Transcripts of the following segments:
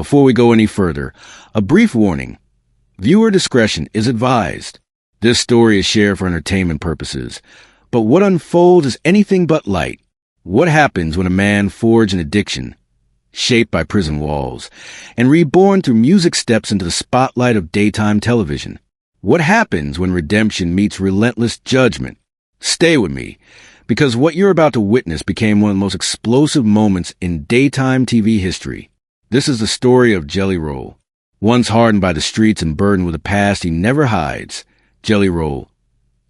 Before we go any further, a brief warning. Viewer discretion is advised. This story is shared for entertainment purposes, but what unfolds is anything but light. What happens when a man forged an addiction, shaped by prison walls, and reborn through music steps into the spotlight of daytime television? What happens when redemption meets relentless judgment? Stay with me, because what you're about to witness became one of the most explosive moments in daytime TV history. This is the story of Jelly Roll. Once hardened by the streets and burdened with a past he never hides, Jelly Roll,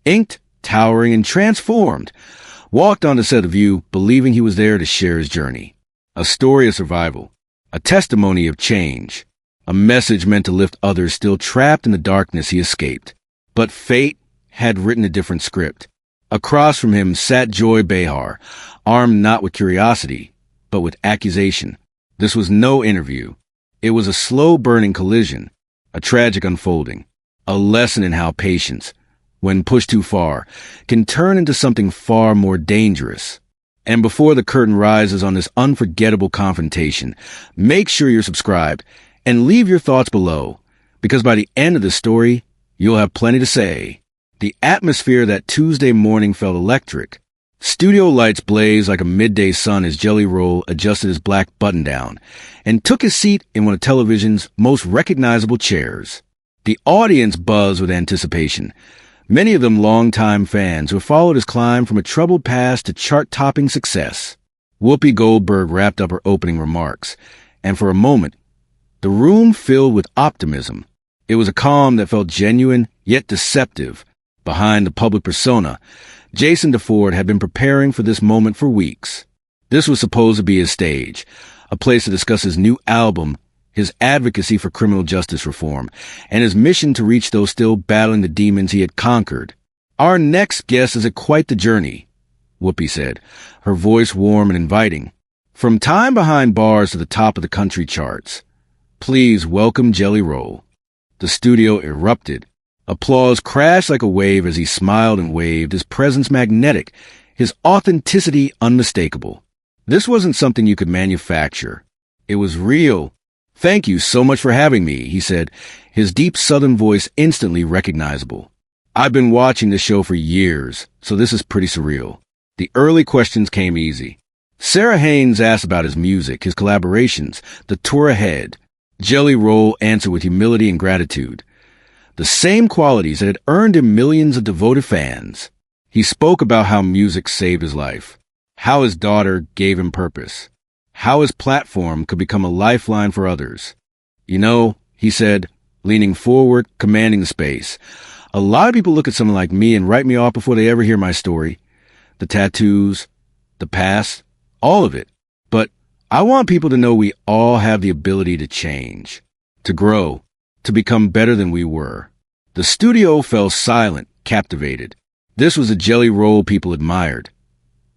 inked, towering, and transformed, walked on the set of View, believing he was there to share his journey. A story of survival, a testimony of change, a message meant to lift others still trapped in the darkness he escaped. But fate had written a different script. Across from him sat Joy Behar, armed not with curiosity, but with accusation. This was no interview. It was a slow-burning collision, a tragic unfolding, a lesson in how patience, when pushed too far, can turn into something far more dangerous. And before the curtain rises on this unforgettable confrontation, make sure you're subscribed and leave your thoughts below, because by the end of the story, you'll have plenty to say. The atmosphere that Tuesday morning felt electric. Studio lights blazed like a midday sun as Jelly Roll adjusted his black button-down and took his seat in one of television's most recognizable chairs. The audience buzzed with anticipation, many of them longtime fans who followed his climb from a troubled past to chart-topping success. Whoopi Goldberg wrapped up her opening remarks, and for a moment, the room filled with optimism. It was a calm that felt genuine, yet deceptive. Behind the public persona, Jason DeFord had been preparing for this moment for weeks. This was supposed to be his stage, a place to discuss his new album, his advocacy for criminal justice reform, and his mission to reach those still battling the demons he had conquered. Our next guest is quite the journey, Whoopi said, her voice warm and inviting. From time behind bars to the top of the country charts. Please welcome Jelly Roll. The studio erupted. Applause crashed like a wave as he smiled and waved, his presence magnetic, his authenticity unmistakable. This wasn't something you could manufacture. It was real. Thank you so much for having me, he said, his deep southern voice instantly recognizable. I've been watching this show for years, so this is pretty surreal. The early questions came easy. Sarah Haynes asked about his music, his collaborations, the tour ahead. Jelly Roll answered with humility and gratitude. The same qualities that had earned him millions of devoted fans. He spoke about how music saved his life, how his daughter gave him purpose, how his platform could become a lifeline for others. You know, he said, leaning forward, commanding the space, a lot of people look at someone like me and write me off before they ever hear my story. The tattoos, the past, all of it. But I want people to know we all have the ability to change, to grow, to become better than we were. The studio fell silent, captivated. This was the Jelly Roll people admired.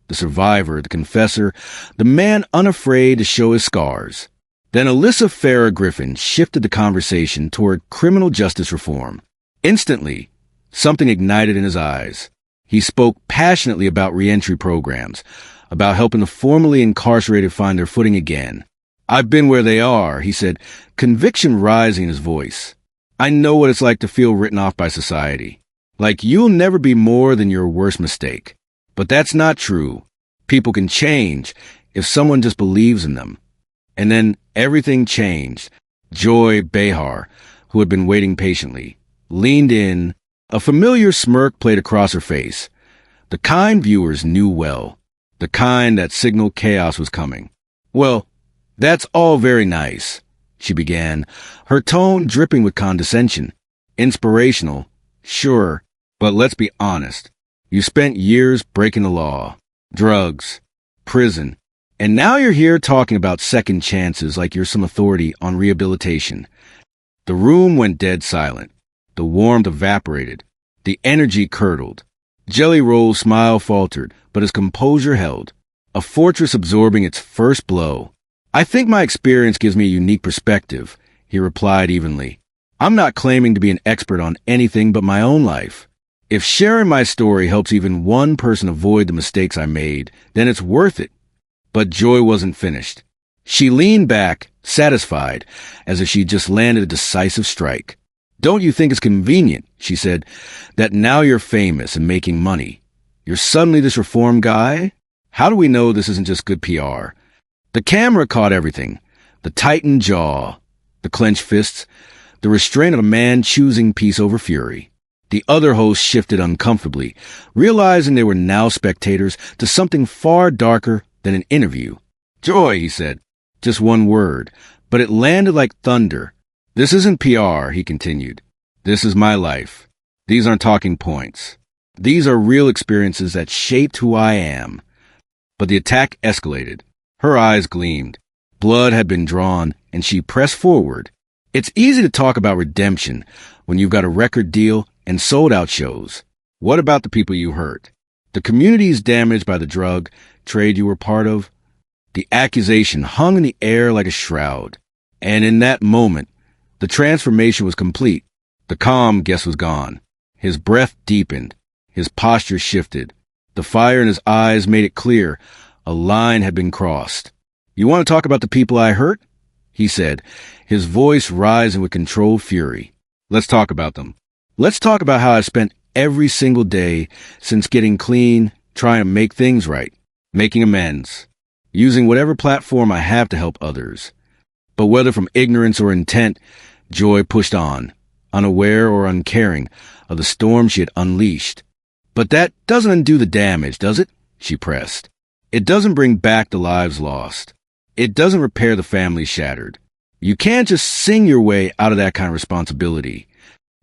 The survivor, the confessor, the man unafraid to show his scars. Then Alyssa Farrah Griffin shifted the conversation toward criminal justice reform. Instantly, something ignited in his eyes. He spoke passionately about reentry programs, about helping the formerly incarcerated find their footing again. I've been where they are, he said, conviction rising in his voice. I know what it's like to feel written off by society. Like you'll never be more than your worst mistake. But that's not true. People can change if someone just believes in them. And then everything changed. Joy Behar, who had been waiting patiently, leaned in. A familiar smirk played across her face. The kind viewers knew well. The kind that signaled chaos was coming. Well, that's all very nice, she began, her tone dripping with condescension. Inspirational, sure, but let's be honest. You spent years breaking the law, drugs, prison, and now you're here talking about second chances like you're some authority on rehabilitation. The room went dead silent. The warmth evaporated. The energy curdled. Jelly Roll's smile faltered, but his composure held, a fortress absorbing its first blow. I think my experience gives me a unique perspective, he replied evenly. I'm not claiming to be an expert on anything but my own life. If sharing my story helps even one person avoid the mistakes I made, then it's worth it. But Joy wasn't finished. She leaned back, satisfied, as if she'd just landed a decisive strike. "Don't you think it's convenient," she said, "that now you're famous and making money? You're suddenly this reform guy? How do we know this isn't just good PR?" The camera caught everything. The tightened jaw, the clenched fists, the restraint of a man choosing peace over fury. The other hosts shifted uncomfortably, realizing they were now spectators to something far darker than an interview. "Joy," he said. Just one word, but it landed like thunder. "This isn't PR," he continued. "This is my life. These aren't talking points. These are real experiences that shaped who I am." But the attack escalated. Her eyes gleamed. Blood had been drawn, and she pressed forward. It's easy to talk about redemption when you've got a record deal and sold-out shows. What about the people you hurt? The communities damaged by the drug trade you were part of? The accusation hung in the air like a shroud. And in that moment, the transformation was complete. The calm guest was gone. His breath deepened. His posture shifted. The fire in his eyes made it clear a line had been crossed. "You want to talk about the people I hurt?" he said, his voice rising with controlled fury. "Let's talk about them. Let's talk about how I spent every single day since getting clean, trying to make things right, making amends, using whatever platform I have to help others." But whether from ignorance or intent, Joy pushed on, unaware or uncaring of the storm she had unleashed. "But that doesn't undo the damage, does it?" she pressed. "It doesn't bring back the lives lost. It doesn't repair the families shattered. You can't just sing your way out of that kind of responsibility."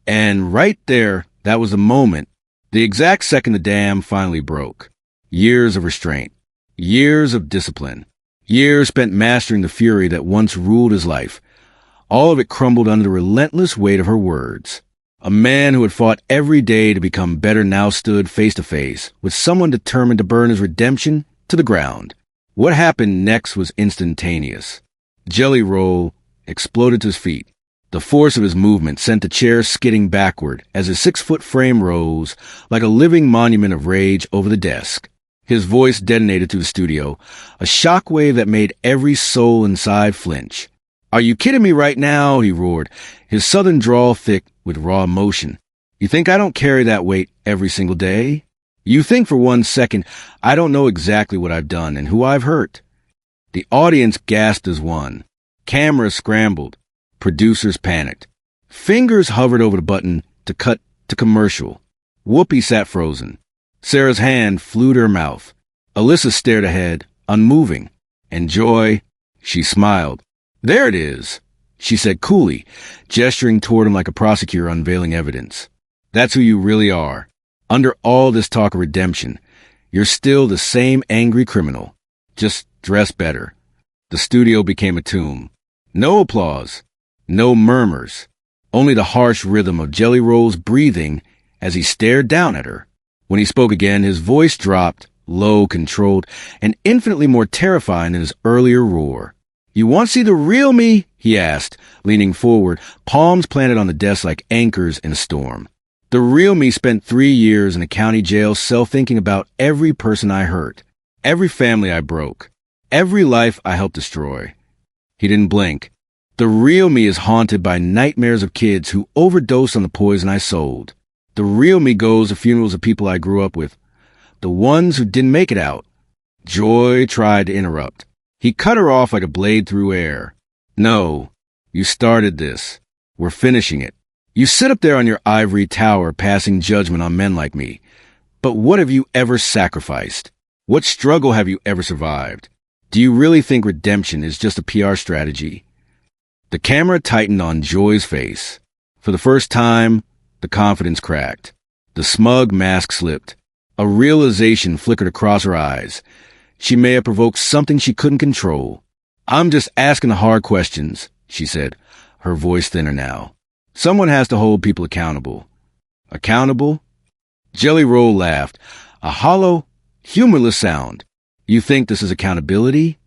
And right there, that was the moment, the exact second the dam finally broke. Years of restraint, years of discipline, years spent mastering the fury that once ruled his life. All of it crumbled under the relentless weight of her words. A man who had fought every day to become better now stood face to face with someone determined to burn his redemption to the ground. What happened next was instantaneous. Jelly Roll exploded to his feet. The force of his movement sent the chair skidding backward as his 6-foot frame rose like a living monument of rage over the desk. His voice detonated through the studio, a shockwave that made every soul inside flinch. "Are you kidding me right now?" he roared, his southern drawl thick with raw emotion. "You think I don't carry that weight every single day? You think for one second I don't know exactly what I've done and who I've hurt?" The audience gasped as one. Cameras scrambled. Producers panicked. Fingers hovered over the button to cut to commercial. Whoopi sat frozen. Sarah's hand flew to her mouth. Alyssa stared ahead, unmoving. And Joy, she smiled. "There it is," she said coolly, gesturing toward him like a prosecutor unveiling evidence. "That's who you really are. Under all this talk of redemption, you're still the same angry criminal, just dressed better." The studio became a tomb. No applause. No murmurs, only the harsh rhythm of Jelly Roll's breathing as he stared down at her. When he spoke again, his voice dropped, low, controlled, and infinitely more terrifying than his earlier roar. "You want to see the real me?" he asked, leaning forward, palms planted on the desk like anchors in a storm. "The real me spent 3 years in a county jail cell thinking about every person I hurt, every family I broke, every life I helped destroy." He didn't blink. "The real me is haunted by nightmares of kids who overdosed on the poison I sold. The real me goes to funerals of people I grew up with, the ones who didn't make it out." Joy tried to interrupt. He cut her off like a blade through air. "No, you started this. We're finishing it. You sit up there on your ivory tower passing judgment on men like me. But what have you ever sacrificed? What struggle have you ever survived? Do you really think redemption is just a PR strategy?" The camera tightened on Joy's face. For the first time, the confidence cracked. The smug mask slipped. A realization flickered across her eyes. She may have provoked something she couldn't control. "I'm just asking the hard questions," she said, her voice thinner now. "Someone has to hold people accountable." "Accountable?" Jelly Roll laughed, a hollow, humorless sound. "You think this is accountability?"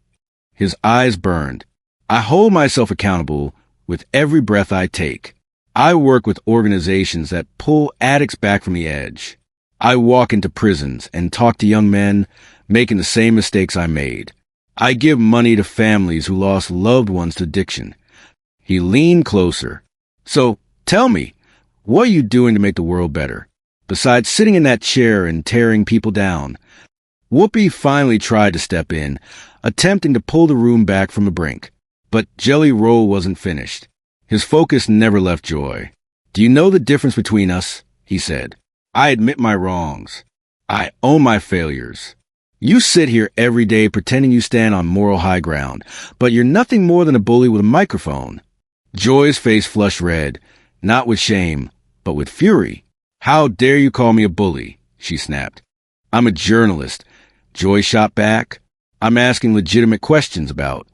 His eyes burned. "I hold myself accountable with every breath I take. I work with organizations that pull addicts back from the edge. I walk into prisons and talk to young men making the same mistakes I made. I give money to families who lost loved ones to addiction. He leaned closer. So, tell me, what are you doing to make the world better? Besides sitting in that chair and tearing people down. Whoopi finally tried to step in, attempting to pull the room back from the brink. But Jelly Roll wasn't finished. His focus never left Joy. Do you know the difference between us? He said. I admit my wrongs. I own my failures. You sit here every day pretending you stand on moral high ground, but you're nothing more than a bully with a microphone. Joy's face flushed red, not with shame, but with fury. How dare you call me a bully? She snapped. I'm a journalist. Joy shot back. I'm asking legitimate questions about.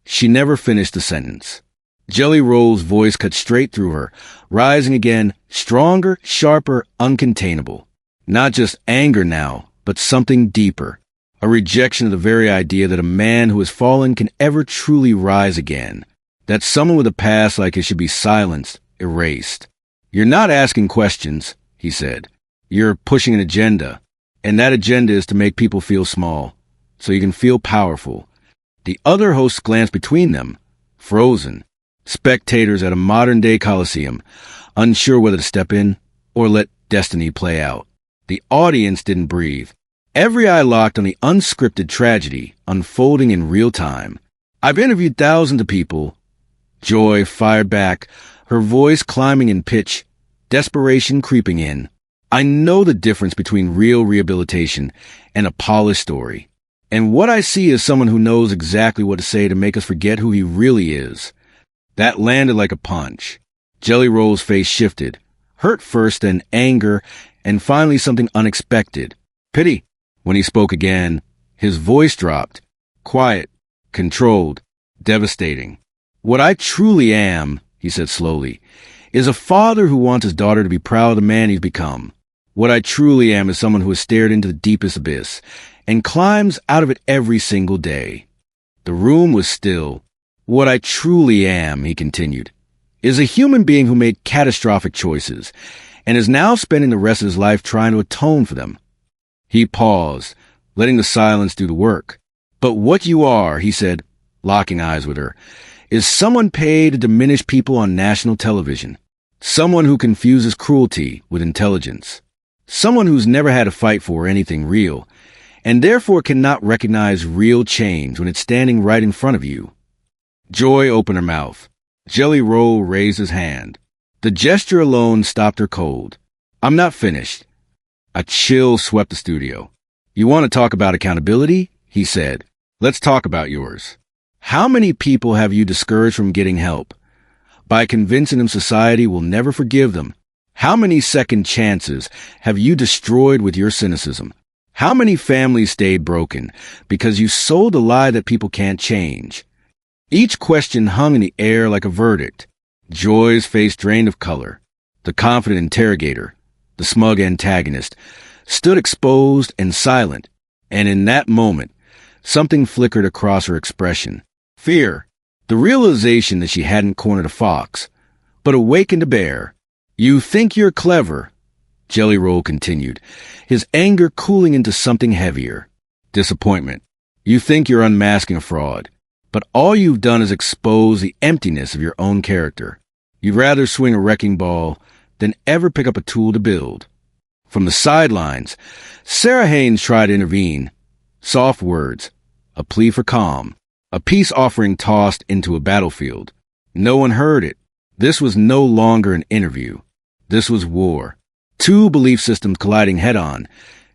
She never finished the sentence. Jelly Roll's voice cut straight through her, rising again, stronger, sharper, uncontainable. Not just anger now, but something deeper. A rejection of the very idea that a man who has fallen can ever truly rise again. That someone with a past like his should be silenced, erased. You're not asking questions, he said. You're pushing an agenda. And that agenda is to make people feel small, so you can feel powerful. The other hosts glanced between them, frozen. Spectators at a modern-day coliseum, unsure whether to step in or let destiny play out. The audience didn't breathe. Every eye locked on the unscripted tragedy unfolding in real time. I've interviewed thousands of people. Joy fired back, her voice climbing in pitch, desperation creeping in. I know the difference between real rehabilitation and a polished story. And what I see is someone who knows exactly what to say to make us forget who he really is. That landed like a punch. Jelly Roll's face shifted, hurt first, then anger, and finally something unexpected. Pity. When he spoke again, his voice dropped. Quiet, controlled, devastating. What I truly am, he said slowly, is a father who wants his daughter to be proud of the man he's become. What I truly am is someone who has stared into the deepest abyss and climbs out of it every single day. The room was still. What I truly am, he continued, is a human being who made catastrophic choices and is now spending the rest of his life trying to atone for them. He paused, letting the silence do the work. But what you are, he said, locking eyes with her, is someone paid to diminish people on national television. Someone who confuses cruelty with intelligence. Someone who's never had to fight for anything real, and therefore cannot recognize real change when it's standing right in front of you. Joy opened her mouth. Jelly Roll raised his hand. The gesture alone stopped her cold. I'm not finished. A chill swept the studio. You want to talk about accountability? He said. Let's talk about yours. How many people have you discouraged from getting help? By convincing them society will never forgive them. How many second chances have you destroyed with your cynicism? How many families stayed broken because you sold the lie that people can't change? Each question hung in the air like a verdict. Joy's face drained of color. The confident interrogator, the smug antagonist, stood exposed and silent, and in that moment, something flickered across her expression. Fear. The realization that she hadn't cornered a fox, but awakened a bear. You think you're clever, Jelly Roll continued, his anger cooling into something heavier. Disappointment. You think you're unmasking a fraud. But all you've done is expose the emptiness of your own character. You'd rather swing a wrecking ball than ever pick up a tool to build. From the sidelines, Sarah Haynes tried to intervene. Soft words, a plea for calm, a peace offering tossed into a battlefield. No one heard it. This was no longer an interview. This was war. Two belief systems colliding head-on.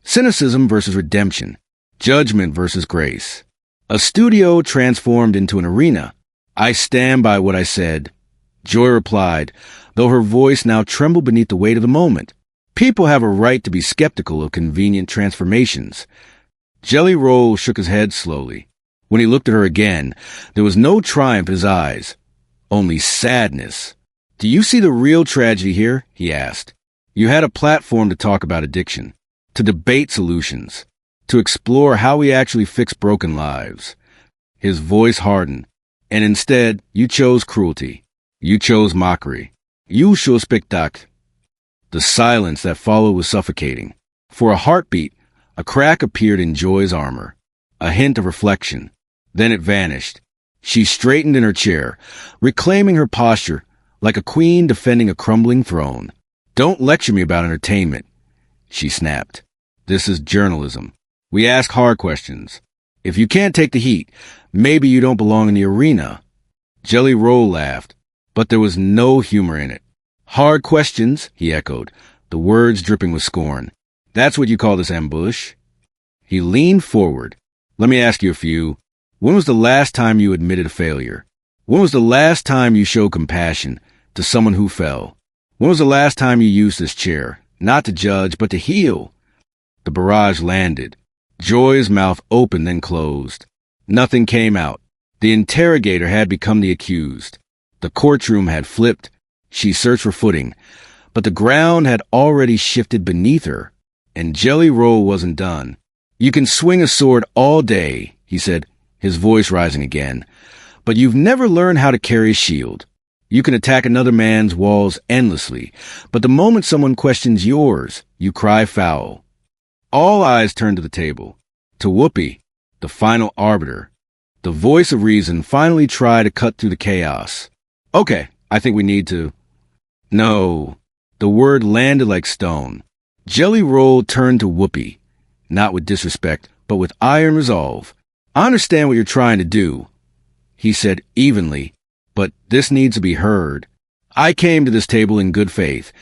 Cynicism versus redemption. Judgment versus grace. A studio transformed into an arena. I stand by what I said. Joy replied, though her voice now trembled beneath the weight of the moment. People have a right to be skeptical of convenient transformations. Jelly Roll shook his head slowly. When he looked at her again, there was no triumph in his eyes, only sadness. Do you see the real tragedy here? He asked. You had a platform to talk about addiction, to debate solutions, to explore how we actually fix broken lives. His voice hardened, and instead you chose cruelty. You chose mockery. You chose spectacle. The silence that followed was suffocating. For a heartbeat, a crack appeared in Joy's armor, a hint of reflection. Then it vanished. She straightened in her chair, reclaiming her posture like a queen defending a crumbling throne. "Don't lecture me about entertainment," she snapped. "This is journalism. We ask hard questions. If you can't take the heat, maybe you don't belong in the arena." Jelly Roll laughed, but there was no humor in it. "Hard questions," he echoed, the words dripping with scorn. "That's what you call this ambush?" He leaned forward. "Let me ask you a few. When was the last time you admitted a failure? When was the last time you showed compassion to someone who fell? When was the last time you used this chair, not to judge, but to heal?" The barrage landed. Joy's mouth opened then closed. Nothing came out. The interrogator had become the accused. The courtroom had flipped. She searched for footing, but the ground had already shifted beneath her, and Jelly Roll wasn't done. "You can swing a sword all day," he said, his voice rising again, "but you've never learned how to carry a shield. You can attack another man's walls endlessly, but the moment someone questions yours, you cry foul." All eyes turned to the table, to Whoopi, the final arbiter. The voice of reason finally tried to cut through the chaos. "Okay, I think we need to—" "No." The word landed like stone. Jelly Roll turned to Whoopi, not with disrespect, but with iron resolve. "I understand what you're trying to do," he said evenly, "but this needs to be heard. I came to this table in good faith,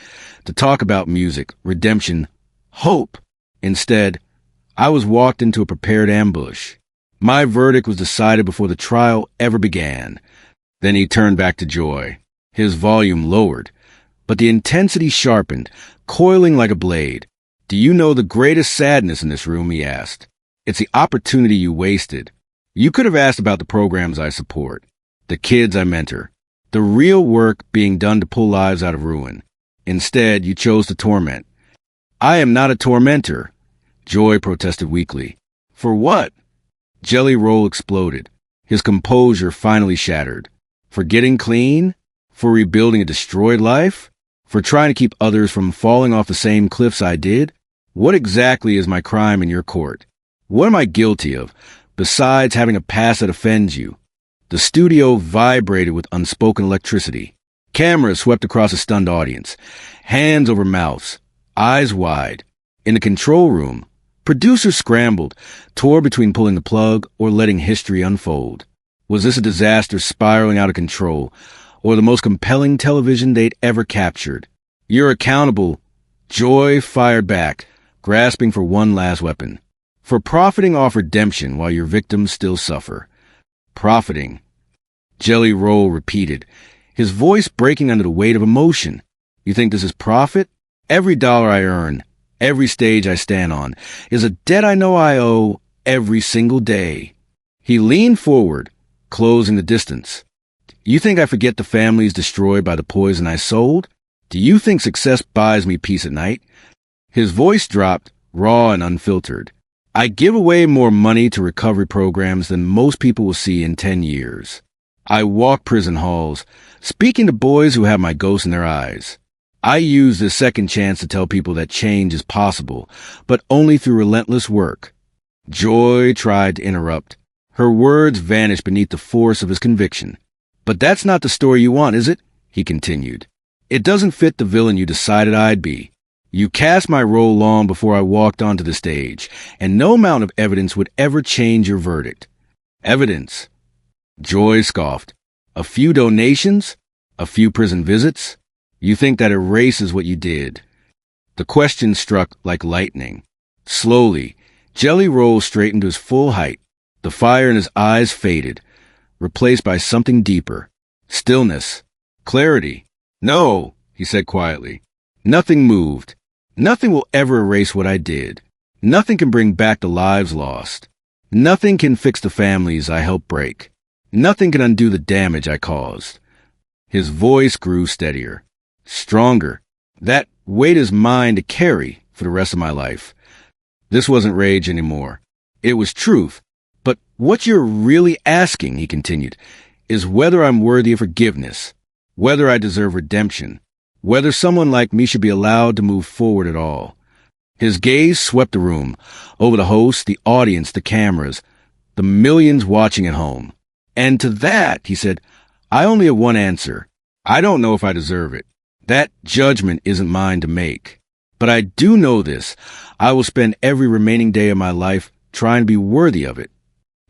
to talk about music, redemption, hope. Instead, I was walked into a prepared ambush. My verdict was decided before the trial ever began." Then he turned back to Joy. His volume lowered, but the intensity sharpened, coiling like a blade. "Do you know the greatest sadness in this room?" he asked. "It's the opportunity you wasted. You could have asked about the programs I support, the kids I mentor, the real work being done to pull lives out of ruin. Instead, you chose to torment." "I am not a tormentor," Joy protested weakly. "For what?" Jelly Roll exploded, his composure finally shattered. "For getting clean? For rebuilding a destroyed life? For trying to keep others from falling off the same cliffs I did? What exactly is my crime in your court? What am I guilty of, besides having a past that offends you?" The studio vibrated with unspoken electricity. Cameras swept across a stunned audience, hands over mouths, eyes wide. In the control room, producers scrambled, tore between pulling the plug or letting history unfold. Was this a disaster spiraling out of control, or the most compelling television they'd ever captured? "You're accountable," Joy fired back, grasping for one last weapon. "For profiting off redemption while your victims still suffer." "Profiting," Jelly Roll repeated, his voice breaking under the weight of emotion. "You think this is profit? Every dollar I earn, every stage I stand on, is a debt I know I owe every single day." He leaned forward, closing the distance. "You think I forget the families destroyed by the poison I sold? Do you think success buys me peace at night?" His voice dropped, raw and unfiltered. "I give away more money to recovery programs than most people will see in 10 years. I walk prison halls, speaking to boys who have my ghost in their eyes. I use this second chance to tell people that change is possible, but only through relentless work." Joy tried to interrupt. Her words vanished beneath the force of his conviction. "But that's not the story you want, is it?" he continued. "It doesn't fit the villain you decided I'd be. You cast my role long before I walked onto the stage, and no amount of evidence would ever change your verdict." "Evidence?" Joy scoffed. "A few donations? A few prison visits? You think that erases what you did?" The question struck like lightning. Slowly, Jelly Roll straightened to his full height. The fire in his eyes faded, replaced by something deeper. Stillness. Clarity. "No," he said quietly. "Nothing moved. Nothing will ever erase what I did. Nothing can bring back the lives lost. Nothing can fix the families I helped break. Nothing can undo the damage I caused." His voice grew steadier, stronger. "That weight is mine to carry for the rest of my life." This wasn't rage anymore. It was truth. "But what you're really asking," he continued, "is whether I'm worthy of forgiveness, whether I deserve redemption, whether someone like me should be allowed to move forward at all." His gaze swept the room, over the host, the audience, the cameras. the millions watching at home. And to that, he said, I only have one answer. I don't know if I deserve it. That judgment isn't mine to make. But I do know this. I will spend every remaining day of my life trying to be worthy of it.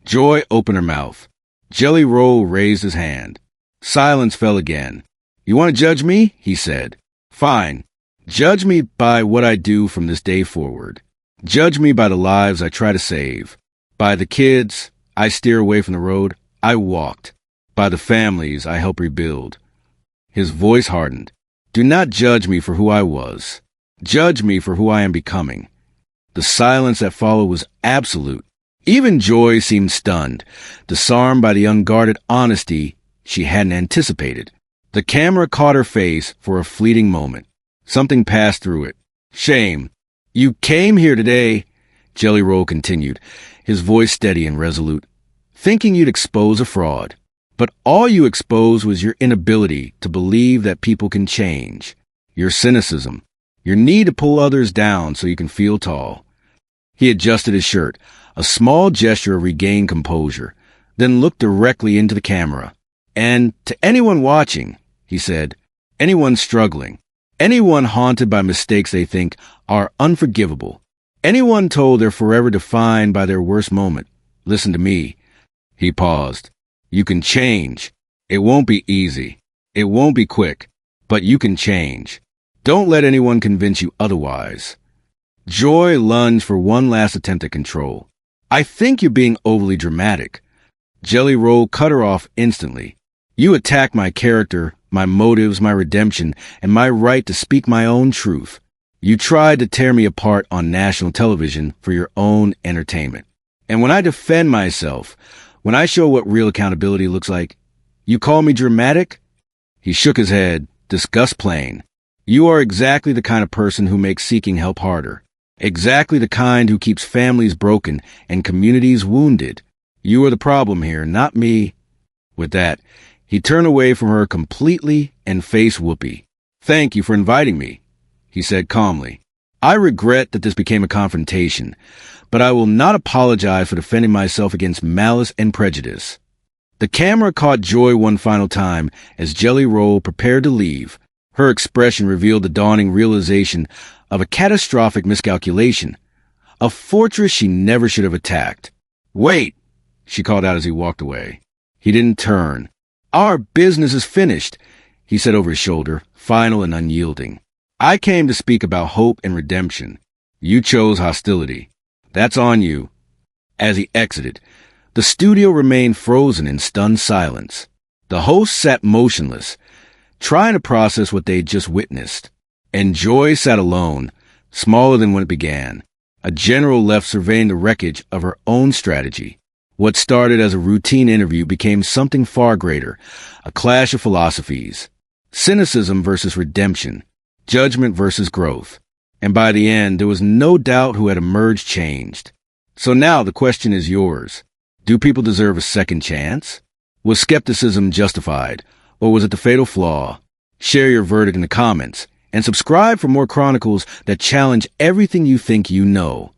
Joy opened her mouth. Jelly Roll raised his hand. Silence fell again. You want to judge me? He said. Fine. Judge me by what I do from this day forward. Judge me by the lives I try to save. By the kids I steer away from the road I walked. By the families I help rebuild. His voice hardened. Do not judge me for who I was. Judge me for who I am becoming. The silence that followed was absolute. Even Joy seemed stunned, disarmed by the unguarded honesty she hadn't anticipated. The camera caught her face for a fleeting moment. Something passed through it. Shame. You came here today, Jelly Roll continued, his voice steady and resolute, thinking you'd expose a fraud. But all you exposed was your inability to believe that people can change, your cynicism, your need to pull others down so you can feel tall. He adjusted his shirt, a small gesture of regained composure, then looked directly into the camera. And to anyone watching, he said, anyone struggling, anyone haunted by mistakes they think are unforgivable, anyone told they're forever defined by their worst moment, listen to me. He paused. You can change. It won't be easy. It won't be quick, but you can change. Don't let anyone convince you otherwise. Joy lunged for one last attempt at control. I think you're being overly dramatic. Jelly Roll cut her off instantly. You attack my character, my motives, my redemption, and my right to speak my own truth. You tried to tear me apart on national television for your own entertainment. And when I defend myself, when I show what real accountability looks like, you call me dramatic? He shook his head, disgust plain. You are exactly the kind of person who makes seeking help harder. Exactly the kind who keeps families broken and communities wounded. You are the problem here, not me. With that, he turned away from her completely and faced Whoopi. Thank you for inviting me, he said calmly. I regret that this became a confrontation, but I will not apologize for defending myself against malice and prejudice. The camera caught Joy one final time as Jelly Roll prepared to leave. Her expression revealed the dawning realization of a catastrophic miscalculation, a fortress she never should have attacked. Wait, she called out as he walked away. He didn't turn. Our business is finished, he said over his shoulder, final and unyielding. I came to speak about hope and redemption. You chose hostility. That's on you. As he exited, the studio remained frozen in stunned silence. The host sat motionless, trying to process what they'd just witnessed. And Joy sat alone, smaller than when it began, a general left surveying the wreckage of her own strategy. What started as a routine interview became something far greater, a clash of philosophies. Cynicism versus redemption, judgment versus growth. And by the end, there was no doubt who had emerged changed. So now the question is yours. Do people deserve a second chance? Was skepticism justified, or was it the fatal flaw? Share your verdict in the comments, and subscribe for more chronicles that challenge everything you think you know.